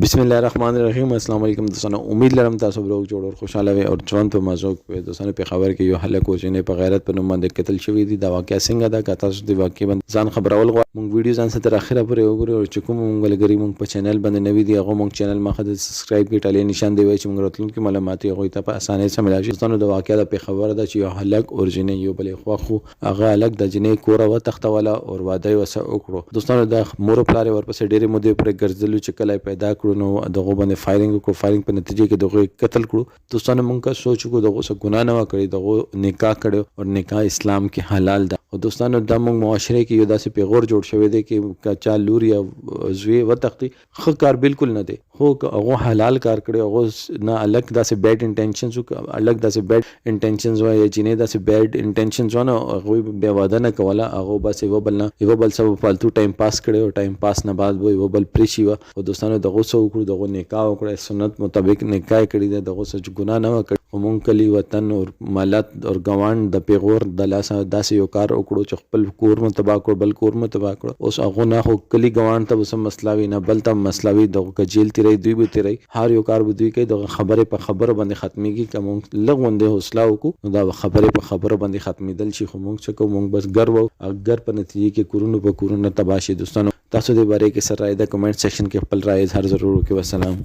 बिस्मिल्लाहिर्रहमानिर्रहीम अस्सलाम वालेकुम दोस्तों, उम्मीद लरम तासब लोग जोड़ और खुशहाल वे और ژوند په موضوع په دوستانو په خبر کې یو هلک و چې په غیرت په نوم باندې قتل شوی دی. دا واقعیا څنګه دا که تاسو د واقع باندې ځان خبرول غواړئ مونږ ویډیو ځان سره تر اخره پورې وګورئ او چې کوم مونږ ملګري مونږ په چینل باندې نوی دی هغه مونږ چینل مخه د سبسکرایب کې ټاله نشان دی وای چې مونږ راتلونکي معلومات هغه ته په اسانۍ سره ملایي. دوستانو د واقعیا په خبر ده چې یو هلک اورجینی یو بل خو هغه هلک د جنې کور و تختواله او واده وسه وکړو. دوستانو د مور پلار ورپسې ډېرې مودې پر ګرځلو چې کله پیدا کړو نو دغه باندې فایرینګ کو فایرینګ په نتیجه کې دغه قتل کړو. دوستانو مونږه سوچ کو دغه څه ګناه نه وکړي دغه نکاح کړو او نکاح اسلام کې حلال ده. او دوستانو د موږ معاشره کې یو داسې پیغور جوړ شوی دی چې کچا لور یا زوی و تختی خو کار بالکل نه دی خو هغه حلال کار کړي هغه نه الګ داسې بیډ انټینشنز الګ داسې بیډ انټینشنز وای چې نه داسې بیډ انټینشنز ونه هغه به واده نه کوله هغه بس یو بل سب فالتو ټایم پاس کړي او ټایم پاس نه بعد یو بل پریشي و. او دوستانو دغه څو کړو دغه نکاح وکړه سنت مطابق نکاح کړي دغه څه ګناه نه وکړي. ومون کلی وطن او ملت او ګوان د پیغور د لاسه داسې یو کار وکړو چې خپل کور مو تباہ کړ بل کور مو تباہ کړ. اوس هغه نه خو کلی ګوان ته وسم مسلاوي نه بل ته مسلاوي دغه جیل تیرې دوی به تیرې هر یو کار به دوی کوي دغه خبره په خبره باندې ختميږي کوم لغونده حوصله وکړو دا خبره په خبره باندې ختمېدل شي خو مونږ چې کوم بس ګرو اگر په نتیجه کې کورونو په کورونو تباہ شي. دوستانو تاسو د باره کې سره راي د کمنټ سیکشن کې خپل رائے اظهار ضرور وکړئ. والسلام.